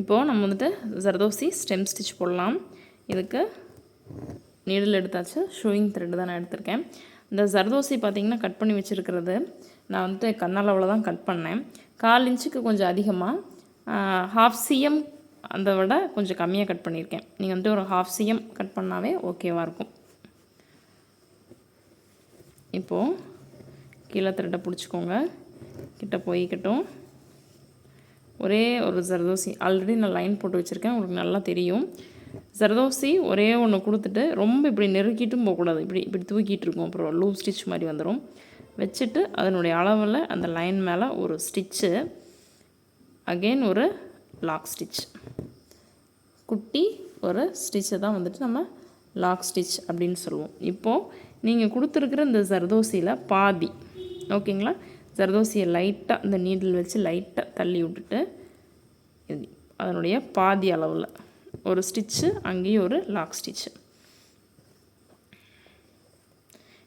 இப்போது நம்ம வந்துட்டு ஜர்தோசி ஸ்டெம் ஸ்டிச் போடலாம். இதுக்கு நீடில் எடுத்தாச்சு. ஷூயிங் த்ரெட் தான் நான் எடுத்திருக்கேன். இந்த ஜர்தோசி பார்த்திங்கன்னா கட் பண்ணி வச்சுருக்கிறது நான் வந்துட்டு கண்ணளவில் தான் கட் பண்ணேன். 1/4 இன்ச்சுக்கு கொஞ்சம் அதிகமாக 1/2 cm அதை விட கொஞ்சம் கம்மியாக கட் பண்ணியிருக்கேன். நீங்கள் வந்துட்டு ஒரு 1/2 cm கட் பண்ணாவே ஓகேவாக இருக்கும். இப்போது கீழே த்ரெட்டை பிடிச்சிக்கோங்க. கிட்ட போய்க்கட்டும். ஒரே ஒரு ஜர்தோசி ஆல்ரெடி நான் லைன் போட்டு வச்சுருக்கேன், உங்களுக்கு நல்லா தெரியும். ஜர்தோசி ஒரே ஒன்று கொடுத்துட்டு ரொம்ப இப்படி நெருக்கிட்டும் போகக்கூடாது. இப்படி தூக்கிட்டு இருக்கும், அப்புறம் லூப் ஸ்டிச் மாதிரி வந்துடும். வச்சுட்டு அதனுடைய அளவில் அந்த லைன் மேலே ஒரு ஸ்டிச்சு, அகெயின் ஒரு லாக் ஸ்டிச், குட்டி ஒரு ஸ்டிச்சை தான் வந்துட்டு நம்ம லாக் ஸ்டிச் அப்படின்னு சொல்லுவோம். இப்போது நீங்கள் கொடுத்துருக்குற இந்த ஜர்தோசியில் பாதி, ஓகேங்களா, ஜர்தோசியை லைட்டாக இந்த நீடில் வச்சு லைட்டாக தள்ளி விட்டுட்டு அதனுடைய பாதி அளவில் ஒரு ஸ்டிச்சு, அங்கேயும் ஒரு லாக் ஸ்டிச்சு.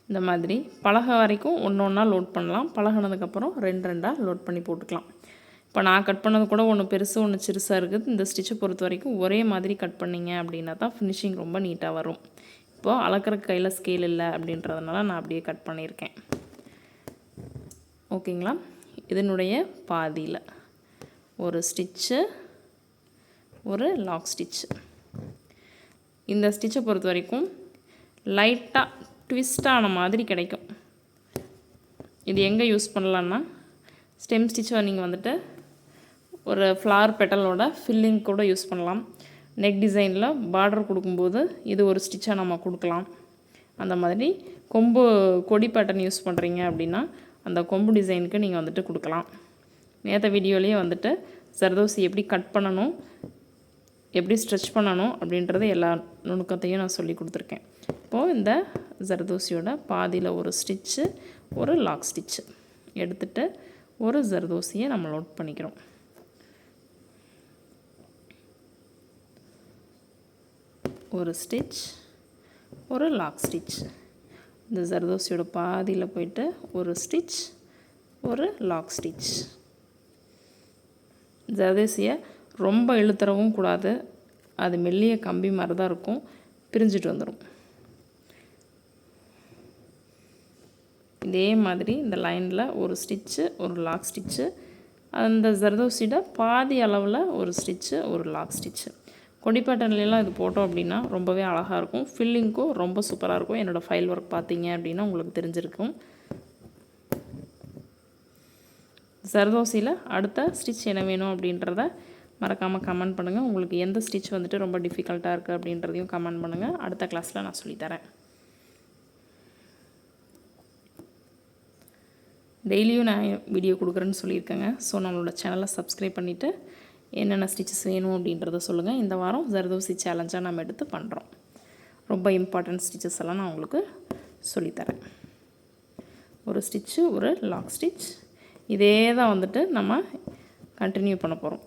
இந்த மாதிரி பலகை வரைக்கும் ஒன்று ஒன்றா லோட் பண்ணலாம். பழகினதுக்கப்புறம் 2 லோட் பண்ணி போட்டுக்கலாம். இப்போ நான் கட் பண்ணது கூட ஒன்று பெருசு ஒன்று சிறுசாக இருக்குது. இந்த ஸ்டிச்சை பொறுத்த வரைக்கும் ஒரே மாதிரி கட் பண்ணிங்க அப்படின்னா தான் ஃபினிஷிங் ரொம்ப நீட்டாக வரும். இப்போது அளக்கிற கையில் ஸ்கேல் இல்லை அப்படின்றதுனால நான் அப்படியே கட் பண்ணியிருக்கேன். ஓகேங்களா, இதனுடைய பாதியில் ஒரு ஸ்டிச்சு, ஒரு லாக் ஸ்டிச்சு. இந்த ஸ்டிச்சை பொறுத்த வரைக்கும் லைட்டாக ட்விஸ்டான மாதிரி கிடைக்கும். இது எங்கே யூஸ் பண்ணலான்னா, ஸ்டெம் ஸ்டிச்சை நீங்கள் வந்துட்டு ஒரு ஃப்ளவர் பெட்டலோட ஃபில்லிங் கூட யூஸ் பண்ணலாம். நெக் டிசைனில் பார்டர் கொடுக்கும்போது இது ஒரு ஸ்டிச்சாக நம்ம கொடுக்கலாம். அந்த மாதிரி கொடி பேட்டர்ன் யூஸ் பண்ணுறீங்க அப்படின்னா அந்த கொம்பு டிசைனுக்கு நீங்கள் வந்துட்டு கொடுக்கலாம். நேற்று வீடியோலேயே வந்துட்டு ஜர்தோசி எப்படி கட் பண்ணணும், எப்படி ஸ்ட்ரெச் பண்ணணும் அப்படின்றது எல்லா நுணுக்கத்தையும் நான் சொல்லி கொடுத்துருக்கேன். இப்போது இந்த ஜர்தோசியோட பாதியில் ஒரு ஸ்டிச்சு, ஒரு லாக் ஸ்டிச்சு எடுத்துகிட்டு ஒரு ஜர்தோசியை நம்ம லோட் பண்ணிக்கிறோம். ஒரு ஸ்டிச், ஒரு லாக் ஸ்டிச். இந்த ஜர்தோசியோட பாதியில் போயிட்டு ஒரு ஸ்டிச், ஒரு லாக் ஸ்டிச். ஜர்தோசியை ரொம்ப இழுத்துறவும் கூடாது, அது மெல்லிய கம்பி மாதிரி தான் இருக்கும், பிரிஞ்சுட்டு வந்துடும். இதே மாதிரி இந்த லைனில் ஒரு ஸ்டிச்சு, ஒரு லாக் ஸ்டிச்சு, அந்த ஜர்தோசியோட பாதி அளவில் ஒரு ஸ்டிச்சு, ஒரு லாக் ஸ்டிச்சு. கொடி பேட்டர்ன்லாம் இது போட்டோம் அப்படின்னா ரொம்பவே அழகாக இருக்கும். ஃபில்லிங்க்கும் ரொம்ப சூப்பராக இருக்கும். என்னோடய ஃபைல் ஒர்க் பார்த்தீங்க அப்படின்னா உங்களுக்கு தெரிஞ்சிருக்கும். ஜர்தோசியில் அடுத்த ஸ்டிச் என்ன வேணும் அப்படின்றத மறக்காமல் கமெண்ட் பண்ணுங்கள். உங்களுக்கு எந்த ஸ்டிச் வந்துட்டு ரொம்ப டிஃபிகல்ட்டாக இருக்குது அப்படின்றதையும் கமெண்ட் பண்ணுங்கள். அடுத்த கிளாஸில் நான் சொல்லித்தரேன். டெய்லியும் நான் வீடியோ கொடுக்குறேன்னு சொல்லியிருக்கேங்க. ஸோ நம்மளோட சேனலை சப்ஸ்கிரைப் பண்ணிவிட்டு என்னென்ன ஸ்டிச்சஸ் வேணும் அப்படின்றத சொல்லுங்கள். இந்த வாரம் ஜர்தோசி சேலஞ்சாக நம்ம எடுத்து பண்ணுறோம். ரொம்ப இம்பார்ட்டன்ட் ஸ்டிச்சஸ் எல்லாம் நான் உங்களுக்கு சொல்லித்தரேன். ஒரு ஸ்டிச்சு, ஒரு லாக் ஸ்டிச், இதே தான் வந்துட்டு நம்ம கண்டினியூ பண்ண போகிறோம்.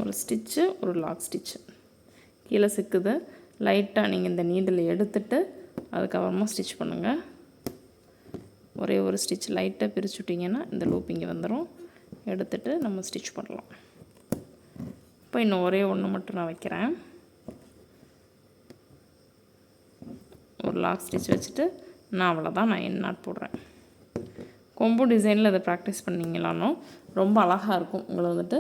ஒரு ஸ்டிச்சு, ஒரு லாக் ஸ்டிச்சு கீழே சிக்குது. லைட்டாக நீங்கள் இந்த நீடில் எடுத்துட்டு அதுக்கப்புறமா ஸ்டிச் பண்ணுங்கள். ஒரே ஒரு ஸ்டிச் லைட்டாக பிரித்து விட்டிங்கன்னா இந்த லூப் இங்கே வந்துடும். எடுத்துகிட்டு நம்ம ஸ்டிச் பண்ணலாம். இப்போ இன்னும் ஒரே ஒன்று மட்டும் நான் வைக்கிறேன். ஒரு லாக் ஸ்டிச் வச்சுட்டு நான் அவ்வளோதான், நான் என் நாட் போடுறேன். கொம்பு டிசைனில் இதை ப்ராக்டிஸ் பண்ணிங்களானோ ரொம்ப அழகாக இருக்கும். உங்களை வந்துட்டு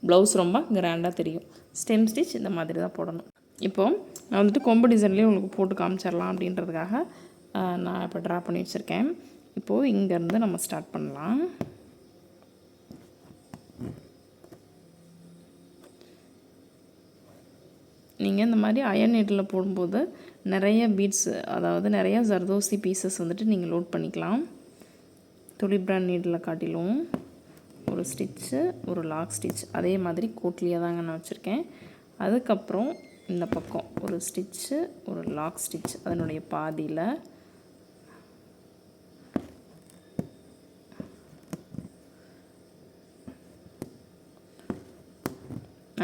ப்ளவுஸ் ரொம்ப கிராண்டாக தெரியும். ஸ்டெம் ஸ்டிச் இந்த மாதிரி தான் போடணும். இப்போது நான் வந்துட்டு கொம்பு டிசைன்லேயே உங்களுக்கு போட்டு காமிச்சிடலாம் அப்படின்றதுக்காக நான் இப்போ ட்ரா பண்ணி வச்சுருக்கேன். இப்போது இங்கேருந்து நம்ம ஸ்டார்ட் பண்ணலாம். நீங்கள் இந்த மாதிரி அயன் நீடில் போடும்போது நிறைய பீட்ஸ், அதாவது நிறையா ஜர்தோசி பீசஸ் வந்துட்டு நீங்கள் லோட் பண்ணிக்கலாம். துளி பிராண்ட் நீடில் காட்டிலும் ஒரு ஸ்டிச்சு, ஒரு லாக் ஸ்டிச் அதே மாதிரி கோட்லியாக தாங்க நான் வச்சுருக்கேன். அதுக்கப்புறம் இந்த பக்கம் ஒரு ஸ்டிச்சு, ஒரு லாக் ஸ்டிச் அதனுடைய பாதியில்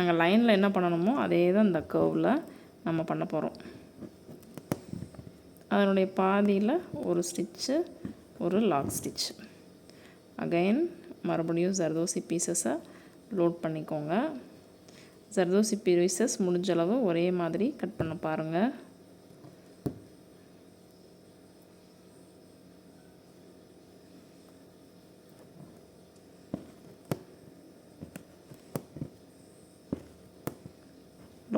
நாங்கள் லைனில் என்ன பண்ணணுமோ அதே தான் இந்த கர்வில் நம்ம பண்ண போகிறோம். அதனுடைய பாதியில் ஒரு ஸ்டிச்சு, ஒரு லாக் ஸ்டிச். அகைன் மறுபடியும் ஜர்தோசி பீசஸை லோட் பண்ணிக்கோங்க. ஜர்தோசி பீசஸ் முடிஞ்ச அளவு ஒரே மாதிரி கட் பண்ண பாருங்கள்.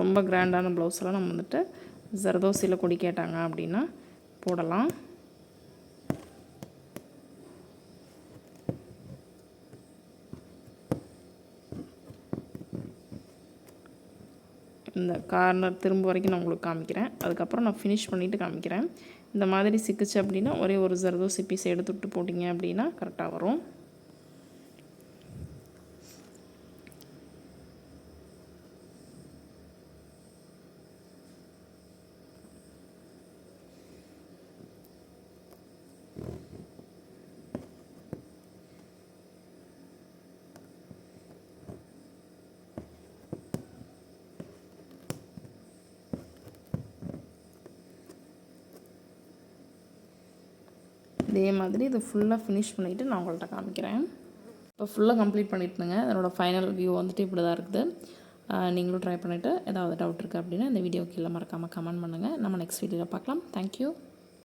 ரொம்ப கிராண்டான ப்ளவுஸ்லாம் நம்ம வந்துட்டு ஜர்தோசியில் கொடி கேட்டாங்க அப்படின்னா போடலாம். இந்த கார்னர் திரும்ப வரைக்கும் நான் உங்களுக்கு காமிக்கிறேன். அதுக்கப்புறம் நான் ஃபினிஷ் பண்ணிவிட்டு காமிக்கிறேன். இந்த மாதிரி சிக்கிச்சு அப்படின்னா ஒரே ஒரு ஜர்தோசி பீஸ் எடுத்துகிட்டு போட்டிங்க அப்படின்னா கரெக்டாக வரும். இதே மாதிரி இதை ஃபுல்லாக ஃபினிஷ் பண்ணிவிட்டு நான் உங்கள்கிட்ட காமிக்கிறேன். இப்போ ஃபுல்லாக கம்ப்ளீட் பண்ணிட்டுங்க. அதனோட ஃபைனல் வியூ வந்துட்டு இப்படி தான் இருக்குது. நீங்களும் ட்ரை பண்ணிவிட்டு ஏதாவது டவுட் இருக்குது அப்படின்னா இந்த வீடியோ கீழே மறக்காமல் கமெண்ட் பண்ணுங்கள். நம்ம நெக்ஸ்ட் வீடியோவில் பார்க்கலாம். தேங்க்யூ.